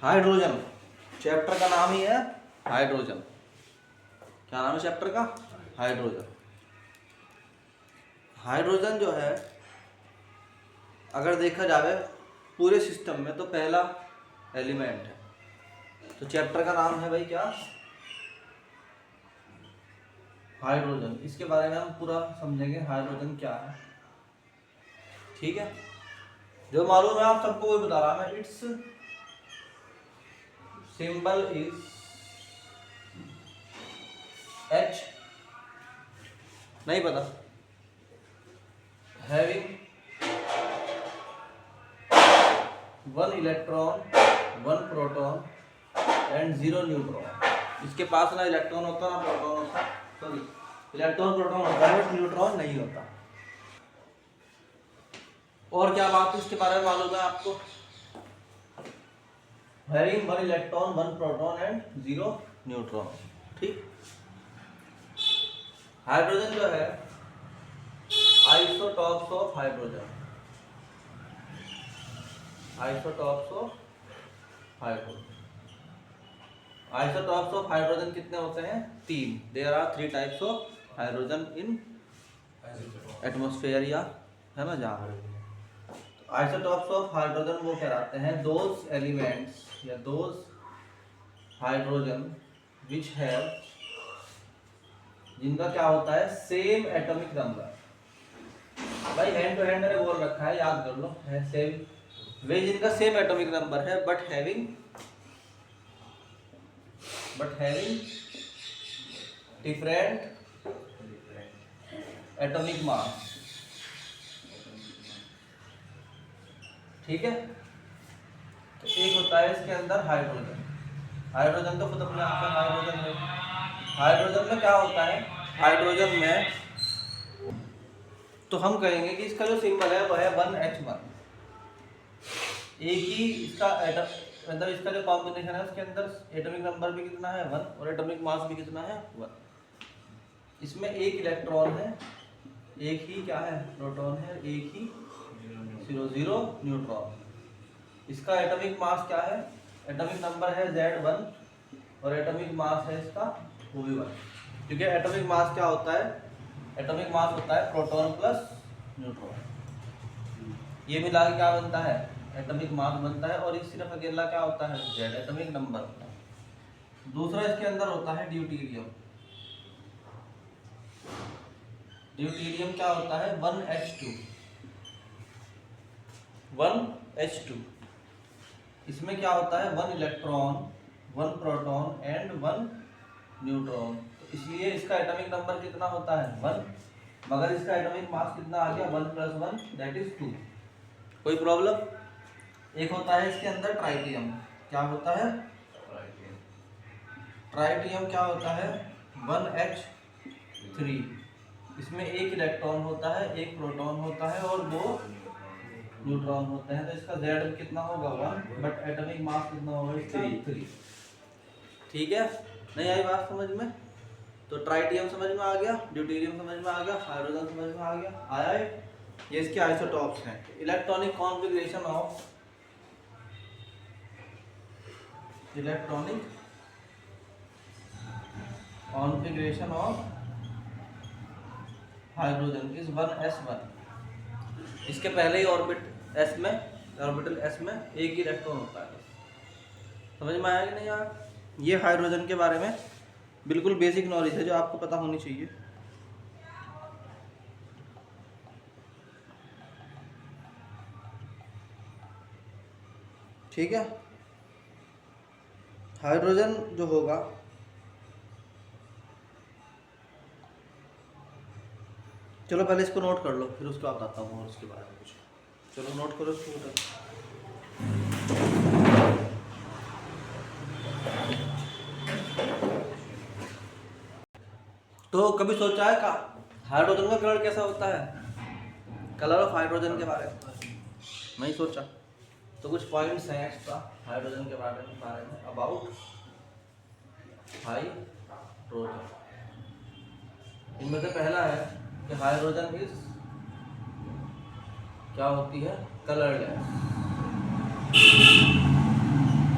Hydrogen, chapter का नाम ही है हाइड्रोजन। क्या नाम है चैप्टर का? हाइड्रोजन। हाइड्रोजन जो है अगर देखा जाए पूरे सिस्टम में तो पहला एलिमेंट है। तो चैप्टर का नाम है भाई क्या? हाइड्रोजन। इसके बारे में हम पूरा समझेंगे हाइड्रोजन क्या है। ठीक है, जो मालूम है आप सबको वही बता रहा मैं। इट्स सिंबल इज H, नहीं पता, having 1 electron 1 proton and 0 neutron. इसके पास ना इलेक्ट्रॉन होता ना प्रोटॉन होता, सॉरी इलेक्ट्रॉन प्रोटॉन होता है बट न्यूट्रॉन नहीं होता। और क्या बात है इसके बारे में मालूम है आपको? Having 1 electron 1 proton and 0 neutron. ठीक, हाइड्रोजन जो है isotopes of hydrogen, isotopes of hydrogen. Isotopes of hydrogen कितने होते हैं? 3। There are 3 types of hydrogen in atmosphere, या है ना जहाँ। आइसोटॉप्स ऑफ हाइड्रोजन वो कहलाते हैं दोज एलिमेंट्स या दोज हाइड्रोजन विच हैव, जिनका क्या होता है सेम एटॉमिक नंबर। भाई हैंड टू हैंड मैंने बोल रखा है, याद कर लो, है सेम। वे जिनका सेम एटॉमिक नंबर है but having different atomic mass. ठीक है, तो एक होता है इसके अंदर हाइड्रोजन। हाइड्रोजन तो खुद अपने आप में हाइड्रोजन है। हाइड्रोजन में क्या होता है? हाइड्रोजन में तो हम कहेंगे कि इसका जो सिंबल है वह है 1H1। एक ही इसका मतलब इसका जो कॉम्बिनेशन है उसके अंदर एटॉमिक नंबर भी कितना है? 1, और एटॉमिक मास भी कितना है? 1। इसमें एक इलेक्ट्रॉन है, एक ही क्या है? प्रोटॉन है, एक ही 0 न्यूट्रॉन। इसका एटॉमिक मास क्या है? एटॉमिक नंबर है Z1 और एटॉमिक मास है इसका वो भी 1। क्योंकि एटॉमिक मास क्या होता है? एटॉमिक मास होता है प्रोटॉन प्लस न्यूट्रॉन। ये मिला के क्या बनता है? एटॉमिक मास बनता है। और इस सिर्फ अकेला क्या होता है? Z, एटॉमिक नंबर होता है। दूसरा इसके अंदर होता है ड्यूटेरियम। ड्यूटेरियम क्या होता है? 1H2। इसमें क्या होता है? 1 इलेक्ट्रॉन 1 प्रोटॉन एंड 1 न्यूट्रॉन। तो इसलिए इसका एटॉमिक नंबर कितना होता है? 1, मगर इसका एटॉमिक मास कितना आ गया? 1 + 1 दैट इज 2। कोई प्रॉब्लम? एक होता है इसके अंदर ट्राइटियम। क्या होता है? ट्राइटियम क्या होता है? 1H3। इसमें एक इलेक्ट्रॉन होता है, एक प्रोटॉन होता है और 2 न्यूट्रॉन होते हैं। तो इसका Z कितना होगा? 1, बट एटॉमिक मास कितना होगा इसका? 3। ठीक है, नहीं आई बात समझ में? तो ट्राइटियम समझ में आ गया, ड्यूटेरियम समझ में आ गया, हाइड्रोजन समझ में आ गया। आया है? ये इसके आइसोटॉप्स हैं। Electronic configuration of hydrogen is 1s1। इसके पहले ही ऑर्बिटल s में एक ही इलेक्ट्रॉन होता है। समझ में आया कि नहीं यार? ये हाइड्रोजन के बारे में बिल्कुल बेसिक नॉलेज है जो आपको पता होनी चाहिए। ठीक है, हाइड्रोजन जो होगा चलो पहले इसको नोट कर लो, फिर उसके बाद बताता हूँ और उसके बारे में कुछ। चलो नोट करो इसको। तो कभी सोचा है का हाइड्रोजन का कलर कैसा होता है? कलर ऑफ हाइड्रोजन के बारे में नहीं सोचा? तो कुछ पॉइंट्स हैं एक्स्ट्रा हाइड्रोजन के बारे में अबाउट हाइड्रोजन। इनमें से पहला है कि हाइड्रोजन इज क्या होती है? कलरलेस।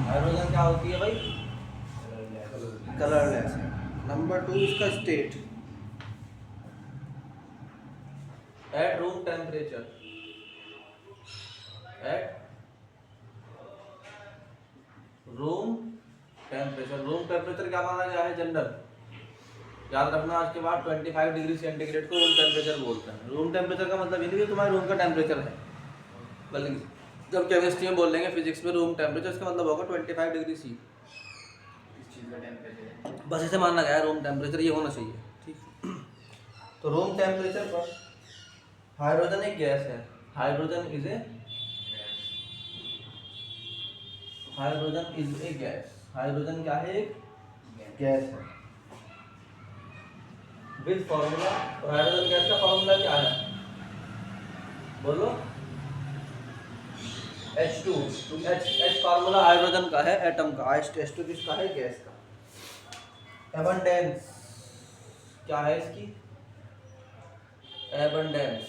हाइड्रोजन क्या होती है भाई? कलरलेस है। नंबर 2 इसका state at room temperature, at room temperature. Room temperature क्या माना गया है? जनरल। याद रखना आज के बाद 25 डिग्री सेंटीग्रेड को रूम टेम्परेचर बोलते हैं। रूम टेम्परेचर का मतलब ये नहीं कि तुम्हारे रूम का टेम्परेचर है, बल्कि जब केमिस्ट्री में बोल लेंगे, फिजिक्स में रूम टेम्परेचर, इसका मतलब होगा 25 डिग्री सी। बस इसे मानना गया है रूम टेम्परेचर ये होना चाहिए, ठीक। तो रूम टेम्परेचर पर हाइड्रोजन एक गैस है। Hydrogen is a gas. Hydrogen क्या है? एक गैस है। विद फॉर्मूला, और हाइड्रोजन गैस का फॉर्मूला क्या है? बोलो। H2। H फॉर्मूला हाइड्रोजन का है, एटम का। H2 किसका है? गैस का। एबंडेंस क्या है इसकी? एबंडेंस।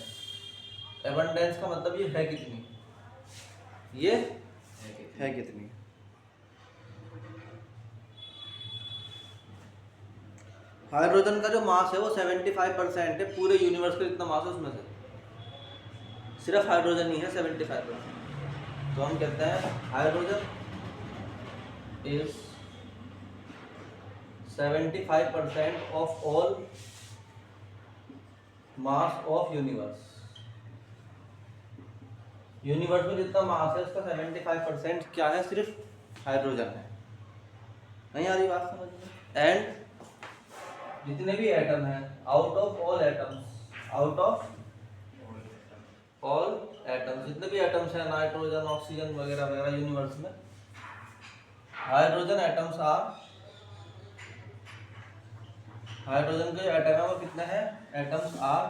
एबंडेंस का मतलब ये है कितनी, ये है कितनी। हाइड्रोजन का जो मास है वो 75% है पूरे यूनिवर्स का जितना मास है उसमें से, सिर्फ हाइड्रोजन ही है 75%। तो हम कहते हैं hydrogen is 75% of all mass of universe. Universe में जितना मास है उसका 75% क्या है? सिर्फ हाइड्रोजन है। नहीं आ रही बात समझ में? एंड जितने भी एटम हैं, out of all atoms, out of all atoms, जितने भी एटम्स हैं, नाइट्रोजन, ऑक्सीजन वगैरह वगैरह यूनिवर्स में, हाइड्रोजन एटम्स आर, हाइड्रोजन के एटम है वो कितने हैं? Atoms are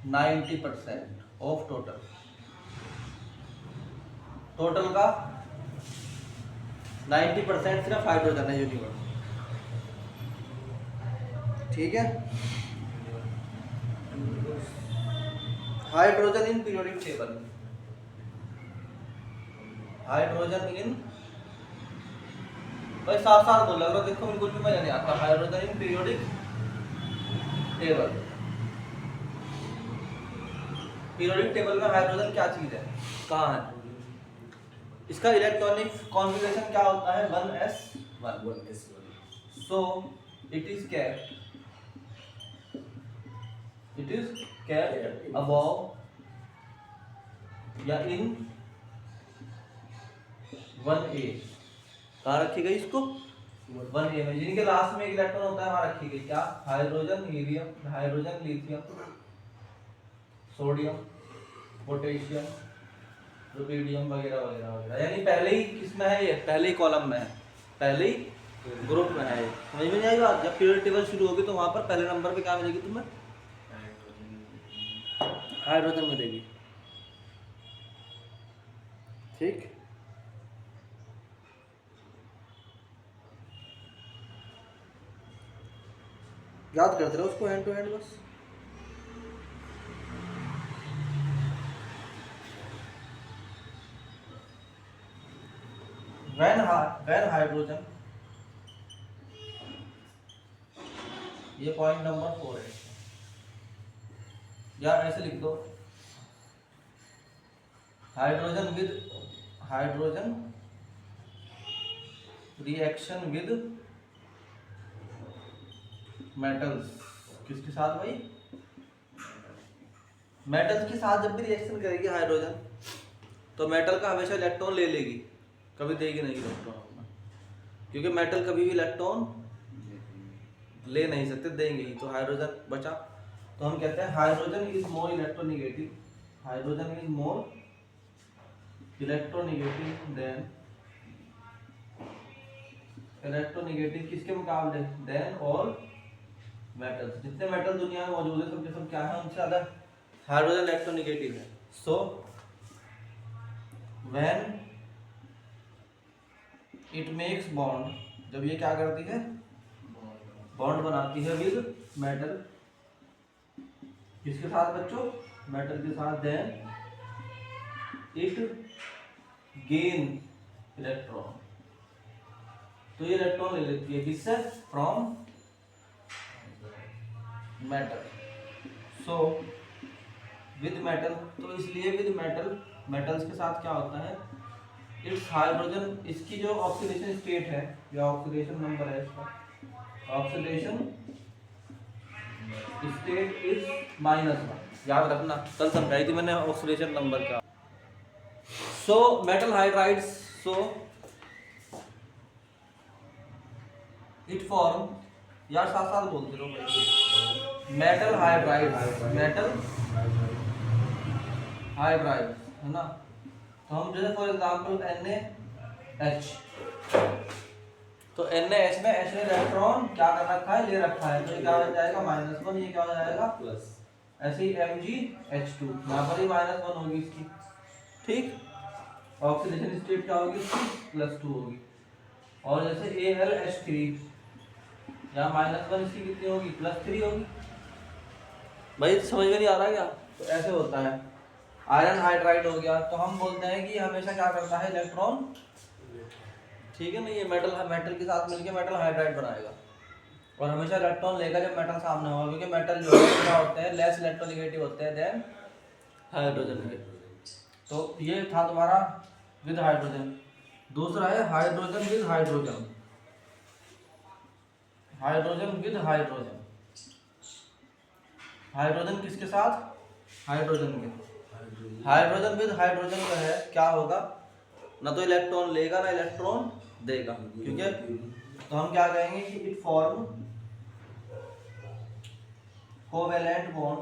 90% of total. Total का 90% सिर्फ हाइड्रोजन है यूनिवर्स, ठीक है। Hydrogen in periodic table, hydrogen in, भाई साफ साफ बोल रहा हूँ, देखो बिल्कुल भी मजा नहीं आता। Hydrogen in periodic table, periodic table में हाइड्रोजन क्या चीज है, कहाँ है? इसका इलेक्ट्रॉनिक कॉन्फ़िगरेशन क्या होता है? 1s1। So it is kept above या इन 1a। कहाँ रखी गई इसको? 1a में, जिनके लास्ट में एक इलेक्ट्रॉन होता है वहां रखी गई। क्या? Hydrogen, helium, hydrogen, lithium, sodium, potassium, rubidium वगैरह वगैरह वगैरह। यानी पहले ही किसमें है? ये पहले ही कॉलम में है, पहले ही ग्रुप में है। समझ में नहीं आई बात? जब पीरियोडिक टेबल शुरू होगी तो वहां पर पहले नंबर पे क्या मिलेगी तुम्हें? हाइड्रोजन मिलेगी, ठीक। याद करते रहो उसको हैंड टू हैंड बस। when हाइड्रोजन, ये पॉइंट नंबर 4 है, या ऐसे लिख दो, हाइड्रोजन रिएक्शन विद मेटल्स। किसके साथ भाई? मेटल्स के साथ जब भी रिएक्शन करेगी हाइड्रोजन, तो मेटल का हमेशा इलेक्ट्रॉन ले लेगी, कभी देगी नहीं इलेक्ट्रॉन, क्योंकि मेटल कभी भी इलेक्ट्रॉन ले नहीं सकते, देंगे ही। तो हाइड्रोजन बचा, तो हम कहते हैं hydrogen is more electronegative, hydrogen is more electronegative than, electronegative किसके मुकाबले? Than all metals. जितने मेटल दुनिया में मौजूद है सबके सब क्या है? उनसे ज्यादा हाइड्रोजन इलेक्ट्रोनेगेटिव है। So when it makes bond, जब ये क्या करती है? बॉन्ड बनाती है विद मेटल, किसके साथ बच्चों? मेटल के साथ। देन इट गेन इलेक्ट्रॉन, तो ये इलेक्ट्रॉन ले लेती है किससे? From metal. So with metal, तो इसलिए विद मेटल, मेटल्स के साथ क्या होता है, इट्स हाइड्रोजन, इसकी जो ऑक्सीडेशन स्टेट है या ऑक्सीडेशन नंबर है इसका, ऑक्सीडेशन स्टेट इज -1। याद रखना, कल समझाई थी मैंने ऑक्सीडेशन नंबर का। So metal hydrides, so it form, यार साथ साथ बोलते रहो भाई, मेटल हाइड्राइड्स, मेटल हाइड्राइड्स है ना। तो हम जैसे फॉर एग्जांपल NaH, तो NaH में H ने इलेक्ट्रॉन क्या कर रखा है, ले रखा है, तो ये क्या हो जाएगा -1, ये क्या हो जाएगा प्लस। ऐसे ही MgH2, यहाँ पर ही -1 होगी इसकी, ठीक, ऑक्सीडेशन स्टेट क्या होगी इसकी, +2 होगी। और जैसे AlH3, यहाँ -1 इसकी कितनी होगी, +3 होगी। भाई समझ में नहीं आ रहा क्या? तो ऐसे होता है। आयरन हाइड्राइड हो गया, तो हम बोलते हैं कि हमेशा क्या करता है, इलेक्ट्रॉन, ठीक है ना, ये मेटल के साथ मिलके मेटल हाइड्राइड बनाएगा और हमेशा इलेक्ट्रॉन लेगा जब मेटल सामने होगा, क्योंकि मेटल जो है क्या होते हैं, लेस इलेक्ट्रोनेगेटिव होते हैं देन हाइड्रोजन के। तो ये था तुम्हारा विद हाइड्रोजन। दूसरा है hydrogen with hydrogen, hydrogen with hydrogen, hydrogen किसके साथ, हाइड्रोजन के, हाइड्रोजन विद हाइड्रोजन का है, क्या होगा, ना तो इलेक्ट्रॉन लेगा ना इलेक्ट्रॉन देगा, क्योंकि तो हम क्या कहेंगे कि इट फॉर्म कोवेलेंट बॉन्ड,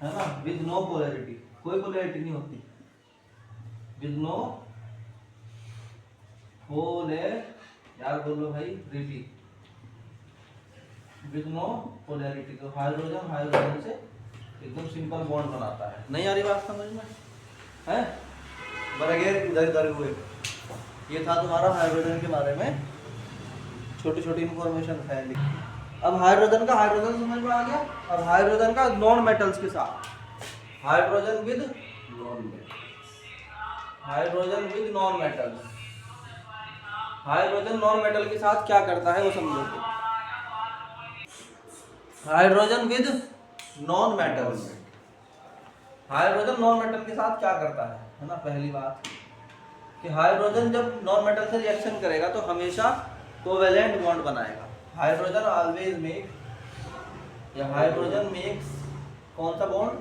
है ना, विद नो पोलैरिटी, कोई पोलैरिटी नहीं होती, विद नो यार बोलो भाई रिटी, विद नो पोलैरिटी। तो हाइड्रोजन हाइड्रोजन से एकदम सिंपल बॉन्ड बनाता है। नहीं आ रही बात समझ में है? बराबर इधर इधर हुए। ये था तुम्हारा हाइड्रोजन के बारे में छोटी छोटी इंफॉर्मेशन फैली। अब हाइड्रोजन समझ में आ गया। अब हाइड्रोजन का नॉन मेटल्स के साथ, hydrogen with non metals, hydrogen with non metals, hydrogen non metal के साथ क्या करता है वो समझो। Hydrogen with non metals, hydrogen non metal के साथ क्या करता है ना। पहली बात कि हाइड्रोजन जब नॉन मेटल से रिएक्शन करेगा तो हमेशा कोवेलेंट बॉन्ड बनाएगा। हाइड्रोजन ऑलवेज मेक, या हाइड्रोजन मेक्स कौन सा बॉन्ड,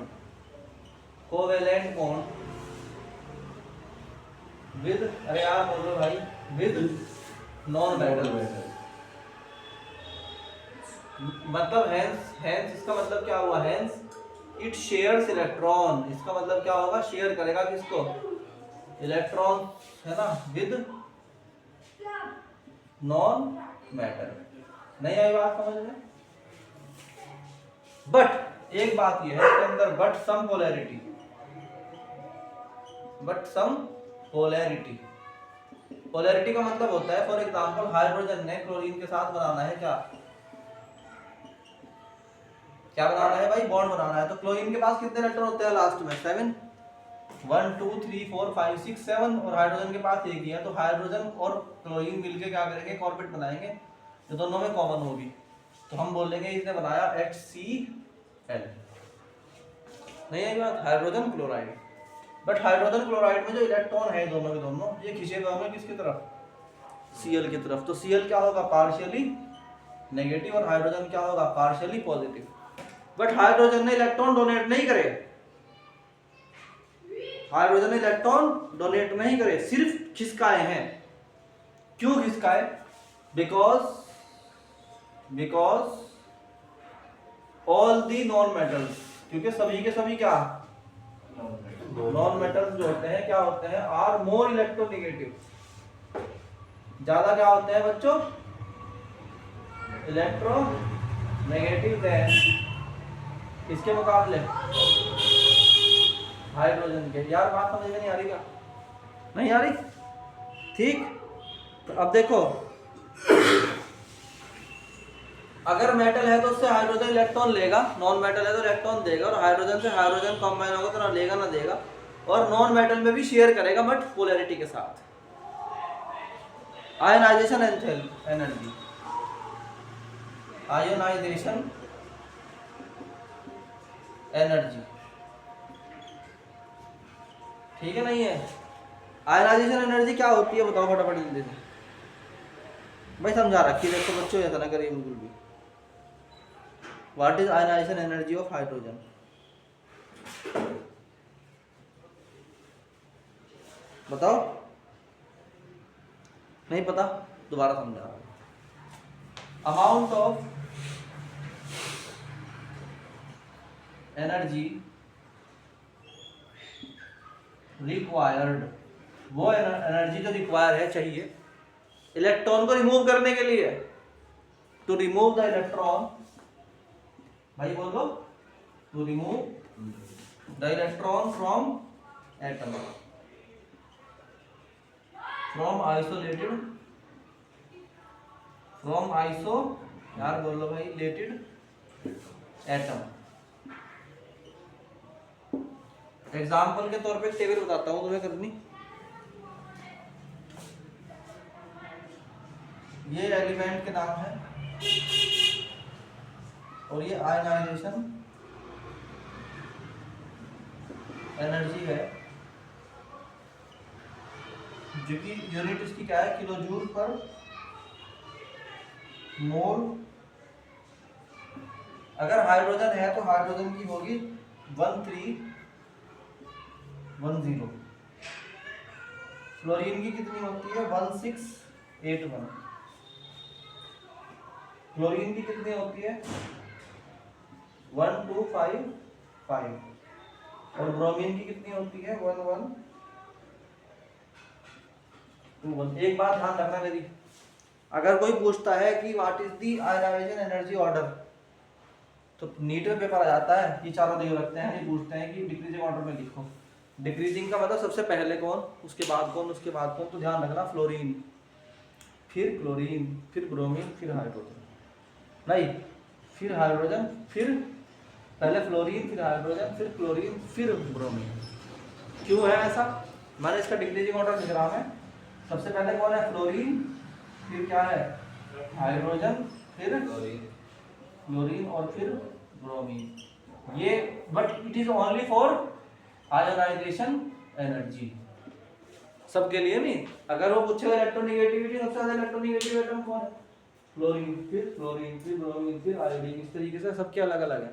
कोवेलेंट बॉन्ड विद, अरे यार बोलो भाई, विद नॉन मेटल। मतलब हेंस इसका मतलब क्या हुआ, हेंस इट शेयर्स इलेक्ट्रॉन, इसका मतलब क्या होगा, शेयर करेगा किसको, इलेक्ट्रॉन, है ना, विद नॉन मेटल। नहीं आई बात समझ में? बट एक बात ये है इसके अंदर, but some polarity, but some polarity, polarity का मतलब होता है फॉर एग्जांपल हाइड्रोजन ने क्लोरीन के साथ बनाना है क्या बनाना है भाई, बॉन्ड बनाना है। तो क्लोरीन के पास कितने इलेक्ट्रॉन होते हैं लास्ट में, 7, 1 2 3 4 5 6 7, और हाइड्रोजन के पास एक ही है। तो हाइड्रोजन और क्लोरीन मिलके क्या करेंगे, एक ऑर्बिट बनाएंगे जो दोनों में कॉमन होगी। तो हम बोलेंगे इसने बनाया HCl। नहीं है बात, hydrogen chloride. But hydrogen chloride में जो इलेक्ट्रॉन है दोनों के दोनों, ये खींचे हुए होंगे किसकी तरफ, Cl की तरफ। तो Cl क्या होगा, पार्शियली नेगेटिव, और हाइड्रोजन क्या होगा, पार्शियली पॉजिटिव। बट हाइड्रोजन ने इलेक्ट्रॉन डोनेट नहीं करे, हाइड्रोजन ने इलेक्ट्रॉन डोनेट नहीं करे, सिर्फ खिसकाए हैं। क्यों खिसकाए, because all the non metals, क्योंकि सभी के सभी क्या नॉन मेटल्स जो होते हैं क्या होते हैं, आर मोर इलेक्ट्रोनेगेटिव, ज्यादा क्या होते हैं बच्चों, इलेक्ट्रोनेगेटिव देन इसके मुकाबले हाइड्रोजन के। यार बात समझ में नहीं आ रही क्या, नहीं आ रही, ठीक। तो अब देखो, अगर मेटल है तो उससे हाइड्रोजन इलेक्ट्रॉन लेगा, नॉन मेटल है तो इलेक्ट्रॉन देगा, और हाइड्रोजन से हाइड्रोजन कंबाइन होगा तो ना लेगा ना देगा, और नॉन मेटल में भी शेयर करेगा बट पोलैरिटी के साथ। आयनाइजेशन एनर्जी, आयोनाइजेशन एनर्जी, ठीक है नहीं है। आयनाइजेशन एनर्जी क्या होती है बताओ फटाफट जल्दी से। भाई समझा रखी देखो बच्चों, ऐसा ना करिए बिल्कुल भी। What is ionization energy of hydrogen? बताओ, नहीं पता? दोबारा समझा रहा हूँ। अमाउंट ऑफ एनर्जी रिक्वायर्ड, वो एनर्जी जो रिक्वायर है, चाहिए इलेक्ट्रॉन को रिमूव करने के लिए, टू रिमूव द इलेक्ट्रॉन, भाई बोलो, to remove the electron from atom, from isolated, from iso, यार बोलो भाई, लेटेड एटम। एग्जाम्पल के तौर पे टेबल बताता हूं तुम्हें करनी। ये एलिमेंट के नाम है और ये आयनाइजेशन एनर्जी है, जो कि यूनिट इसकी क्या है, किलो जूल पर मोल। अगर हाइड्रोजन है तो हाइड्रोजन की होगी 1310, फ्लोरीन की कितनी होती है 1681, क्लोरीन की कितनी होती है 1255, और ब्रोमीन की कितनी होती है 1121। एक बात ध्यान रखना मेरी, अगर कोई पूछता है कि what is the ionization energy order, तो नीट में पेपर आ जाता है, ये चारों दिए रखते हैं, ये पूछते हैं कि डिक्रीजिंग ऑर्डर में लिखो। डिक्रीजिंग का मतलब सबसे पहले कौन, उसके बाद कौन, उसके बाद कौन, तो ध्यान रखना फ्लोरीन, फिर क्लोरीन, फिर ब्रोमीन, फिर हाइड्रोजन, नहीं फिर हाइड्रोजन, फिर पहले फ्लोरीन, फिर हाइड्रोजन, फिर क्लोरीन, फिर ब्रोमीन। क्यों है ऐसा? मैंने इसका डिक्रीजिंग ऑर्डर लिख रहा है। सबसे पहले कौन है, फ्लोरीन, फिर क्या है हाइड्रोजन, फिर क्लोरीन और फिर ब्रोमीन। ये but it is only for ionization energy, सबके लिए नहीं। अगर वो पूछेगा इलेक्ट्रोनेगेटिविटी, सबसे ज्यादा इलेक्ट्रोनेगेटिव एटम कौन है, फ्लोरीन, फिर ब्रोमीन, फिर आयोडीन, इस तरीके से सबके अलग अलग है।